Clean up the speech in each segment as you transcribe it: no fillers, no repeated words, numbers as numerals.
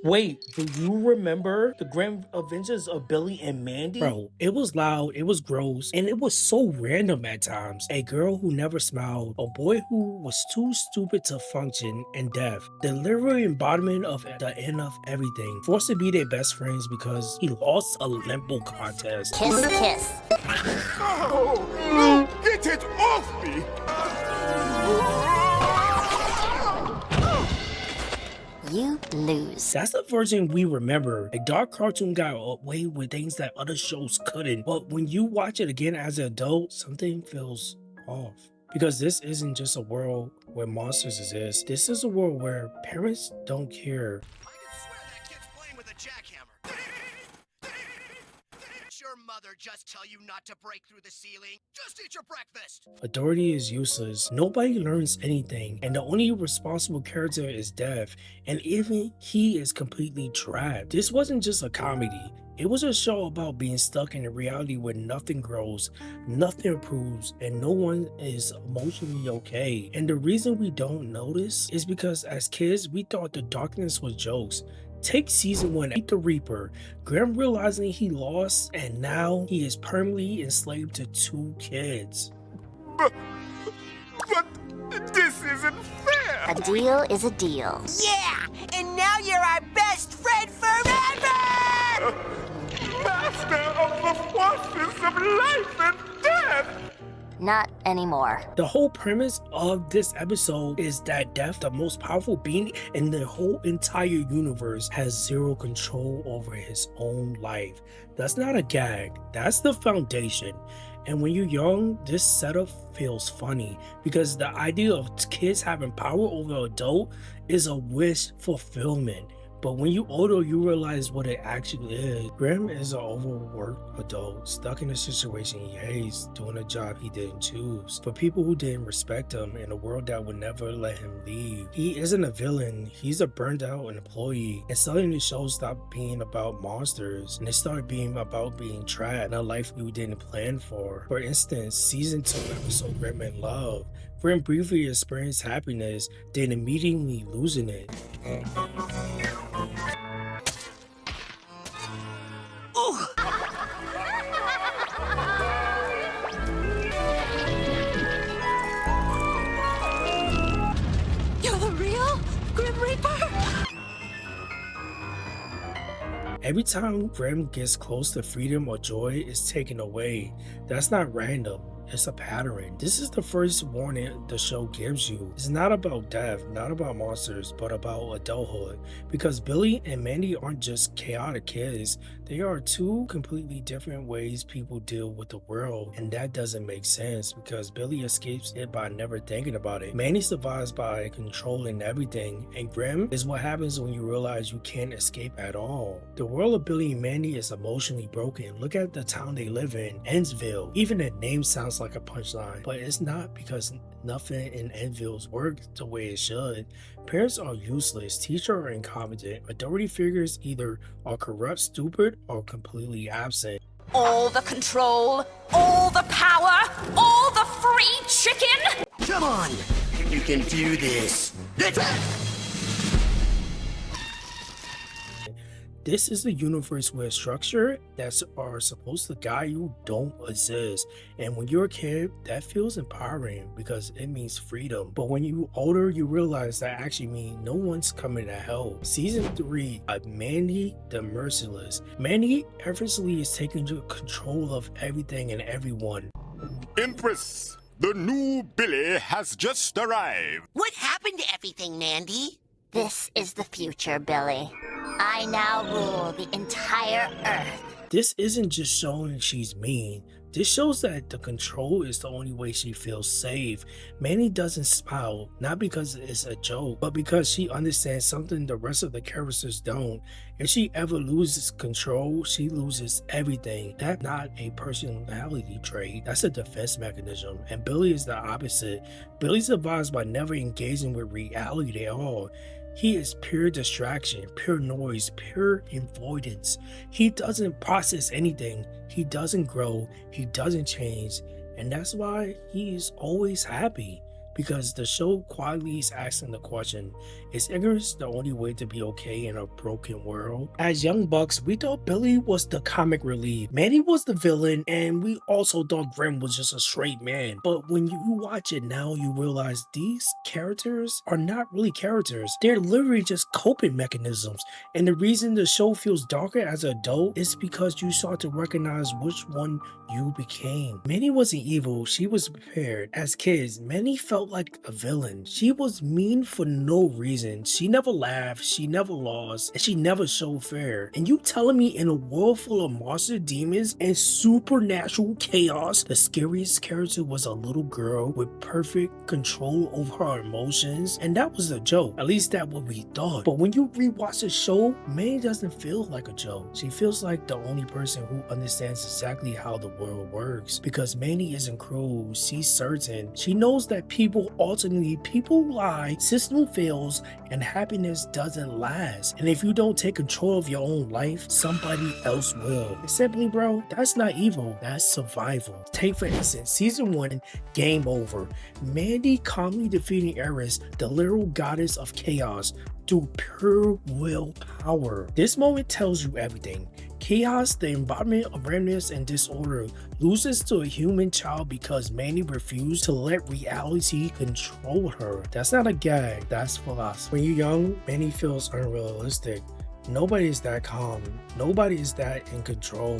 Wait, do you remember the Grand Adventures of Billy and Mandy? Bro, it was loud, it was gross, and it was so random at times. A girl who never smiled, a boy who was too stupid to function, and deaf. The literal embodiment of the end of everything. Forced to be their best friends because he lost a limbo contest. Kiss, kiss. Oh, no! Get it off me! You lose. That's the version we remember. A dark cartoon got away with things that other shows couldn't. But when you watch it again as an adult, something feels off. Because this isn't just a world where monsters exist. This is a world where parents don't care. I can swear that kid's playing with a jackhammer. Did your mother just tell you not to break through the ceiling? Just eat your breakfast! Authority is useless. Nobody learns anything, and the only responsible character is Dev, and even he is completely trapped. This wasn't just a comedy. It was a show about being stuck in a reality where nothing grows, nothing improves, and no one is emotionally okay. And the reason we don't notice is because as kids, we thought the darkness was jokes. Take season 1, Eat the Reaper. Graham realizing he lost, and now he is permanently enslaved to 2 kids. But this isn't fair! A deal is a deal. Yeah! And now you're our best friend forever! Master of the forces of life and death! Not anymore. The whole premise of this episode is that Death, the most powerful being in the whole entire universe, has zero control over his own life. That's not a gag, that's the foundation. And when you're young, this setup feels funny because the idea of kids having power over an adult is a wish fulfillment. But when you older, you realize what it actually is. Graham is an overworked adult, stuck in a situation he hates, doing a job he didn't choose, for people who didn't respect him in a world that would never let him leave. He isn't a villain, he's a burned out employee. And suddenly the show stopped being about monsters, and it started being about being trapped in a life we didn't plan for. For instance, season 2 episode Graham in Love. Graham briefly experienced happiness, then immediately losing it. You're the real Grim Reaper? Every time Graham gets close to freedom or joy is taken away. That's not random. It's a pattern. This is the first warning the show gives you. It's not about death, not about monsters, but about adulthood. Because Billy and Mandy aren't just chaotic kids. They are 2 completely different ways people deal with the world. And that doesn't make sense because Billy escapes it by never thinking about it. Mandy survives by controlling everything. And Graham is what happens when you realize you can't escape at all. The world of Billy and Mandy is emotionally broken. Look at the town they live in, Endsville. Even the name sounds like a punchline, but it's not because nothing in Endsville's works the way it should. Parents are useless, teachers are incompetent, authority figures either are corrupt, stupid, or completely absent. All the control, all the power, all the free chicken! Come on! You can do this! This is the universe where structure that are supposed to guide you don't exist. And when you're a kid, that feels empowering because it means freedom. But when you're older, you realize that actually means no one's coming to help. Season 3 of Mandy the Merciless. Mandy effortlessly is taking control of everything and everyone. Empress, the new Billy has just arrived. What happened to everything, Mandy? This is the future, Billy. I now rule the entire Earth. This isn't just showing she's mean. This shows that the control is the only way she feels safe. Mandy doesn't smile, not because it's a joke, but because she understands something the rest of the characters don't. If she ever loses control, she loses everything. That's not a personality trait, that's a defense mechanism. And Billy is the opposite. Billy survives by never engaging with reality at all. He is pure distraction, pure noise, pure avoidance. He doesn't process anything. He doesn't grow. He doesn't change. And that's why he is always happy. because the show quietly is asking the question, is ignorance the only way to be okay in a broken world? As young bucks, we thought Billy was the comic relief, Mandy was the villain, and we also thought Grim was just a straight man. But when you watch it now, you realize these characters are not really characters. They're literally just coping mechanisms. And the reason the show feels darker as an adult is because you start to recognize which one you became. Mandy wasn't evil, she was prepared. As kids, Mandy felt like a villain. She was mean for no reason. She never laughed, she never lost, and she never showed fair. And you telling me in a world full of monster demons and supernatural chaos, the scariest character was a little girl with perfect control over her emotions? And that was a joke. At least that's what we thought. But when you rewatch the show, Mandy doesn't feel like a joke. She feels like the only person who understands exactly how the world works. Because Mandy isn't cruel, she's certain. She knows that people lie, system fails, and happiness doesn't last. And if you don't take control of your own life, somebody else will. And simply, bro, that's not evil, that's survival. Take for instance, season 1, Game Over. Mandy calmly defeating Eris, the literal goddess of chaos, through pure willpower. This moment tells you everything. Chaos, the embodiment of randomness and disorder, loses to a human child because Mandy refused to let reality control her. That's not a gag, that's philosophy. When you're young, Mandy feels unrealistic. Nobody is that calm. Nobody is that in control.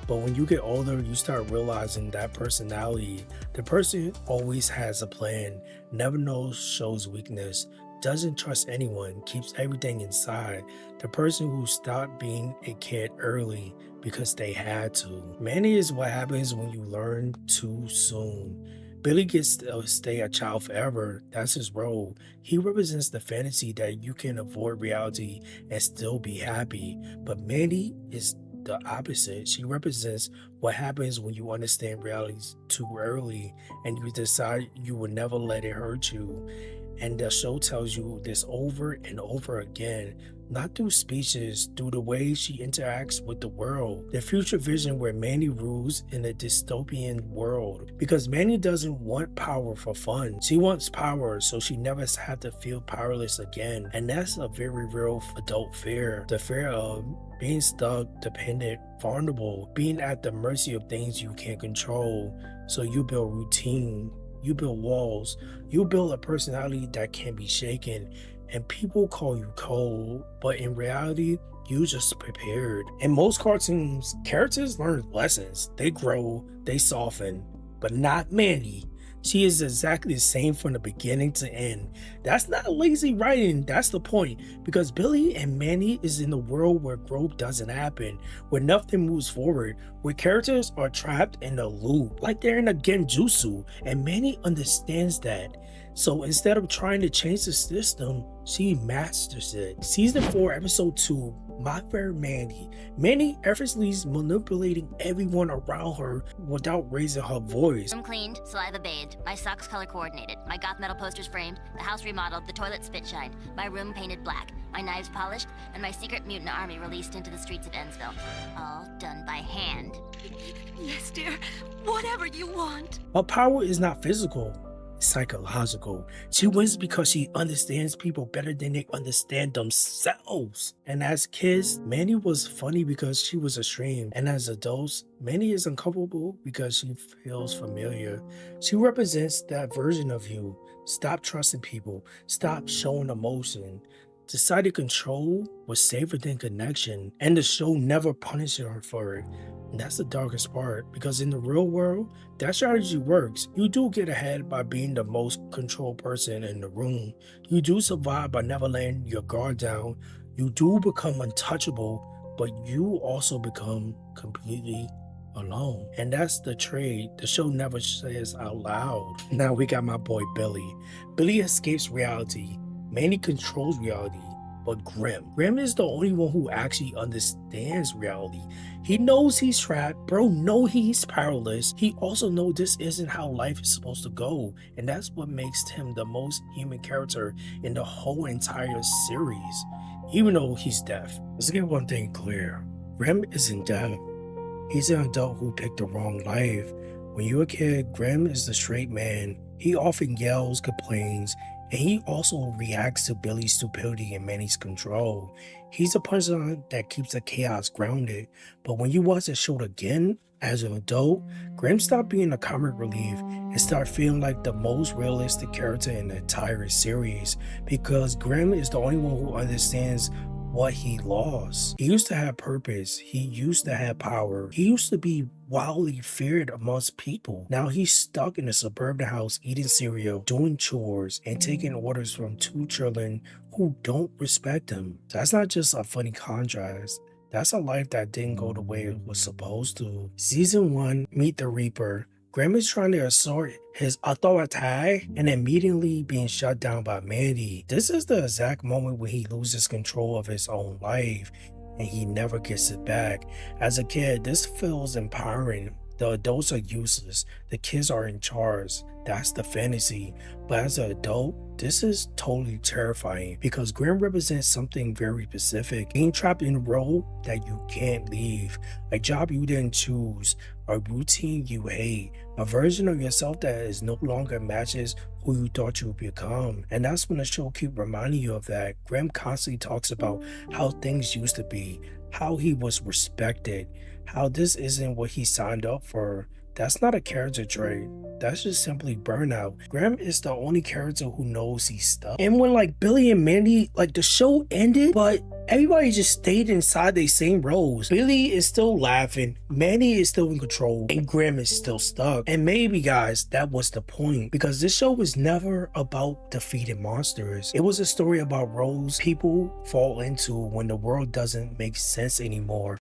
But when you get older, you start realizing that personality. The person always has a plan, never shows weakness, doesn't trust anyone, keeps everything inside. The person who stopped being a kid early because they had to. Mandy is what happens when you learn too soon. Billy gets to stay a child forever. That's his role. He represents the fantasy that you can avoid reality and still be happy. But Mandy is the opposite. She represents what happens when you understand reality too early and you decide you will never let it hurt you. And the show tells you this over and over again, not through speeches, through the way she interacts with the world. The future vision where Mandy rules in a dystopian world. Because Mandy doesn't want power for fun. She wants power so she never has to feel powerless again. And that's a very real adult fear. The fear of being stuck, dependent, vulnerable, being at the mercy of things you can't control. So you build routine. You build walls, you build a personality that can't be shaken, and people call you cold, but in reality, you just prepared. In most cartoons, characters learn lessons, they grow, they soften, but not Mandy. She is exactly the same from the beginning to end. That's not lazy writing, that's the point. Because Billy and Mandy is in a world where growth doesn't happen, where nothing moves forward, where characters are trapped in a loop, like they're in a genjutsu, and Mandy understands that. So instead of trying to change the system, she masters it. Season 4, episode 2, My Fair Mandy. Mandy effortlessly manipulating everyone around her without raising her voice. I'm cleaned, saliva bathed, my socks color coordinated, my goth metal posters framed, the house remodeled, the toilet spit shined, my room painted black, my knives polished, and my secret mutant army released into the streets of Endsville. All done by hand. Yes, dear. Whatever you want. Her power is not physical, it's psychological. She wins because she understands people better than they understand themselves. And as kids, Mandy was funny because she was extreme. And as adults, Mandy is uncomfortable because she feels familiar. She represents that version of you. Stop trusting people. Stop showing emotion. Decided control was safer than connection, and the show never punished her for it. And that's the darkest part, because in the real world, that strategy works. You do get ahead by being the most controlled person in the room. You do survive by never letting your guard down. You do become untouchable, but you also become completely alone. And that's the trade the show never says out loud. Now we got my boy Billy. Billy escapes reality. Mandy controls reality, but Grim is the only one who actually understands reality. He knows he's trapped, bro knows he's powerless. He also knows this isn't how life is supposed to go, and that's what makes him the most human character in the whole entire series, even though he's deaf. Let's get one thing clear. Grim isn't deaf. He's an adult who picked the wrong life. When you're a kid, Grim is the straight man. He often yells, complains, and he also reacts to Billy's stupidity and Manny's control. He's a person that keeps the chaos grounded, but when you watch the show again, as an adult, Grim stopped being a comic relief and started feeling like the most realistic character in the entire series, because Grim is the only one who understands what he lost. He used to have purpose. He used to have power. He used to be wildly feared amongst people. Now he's stuck in a suburban house eating cereal, doing chores, and taking orders from two children who don't respect him. That's not just a funny contrast. That's a life that didn't go the way it was supposed to. Season 1, Meet the Reaper. Grim is trying to assert his authority and immediately being shut down by Mandy. This is the exact moment when he loses control of his own life and he never gets it back. As a kid, this feels empowering. The adults are useless. The kids are in charge. That's the fantasy. But as an adult, this is totally terrifying because Grim represents something very specific. Being trapped in a role that you can't leave, a job you didn't choose, a routine you hate, a version of yourself that is no longer matches who you thought you would become. And that's when the show keeps reminding you of that. Grim constantly talks about how things used to be, how he was respected, how this isn't what he signed up for. That's not a character trait. That's just simply burnout. Graham is the only character who knows he's stuck. And when like Billy and Mandy, like the show ended, but everybody just stayed inside their same roles. Billy is still laughing, Mandy is still in control, and Graham is still stuck. And maybe guys, that was the point, because this show was never about defeating monsters. It was a story about roles people fall into when the world doesn't make sense anymore.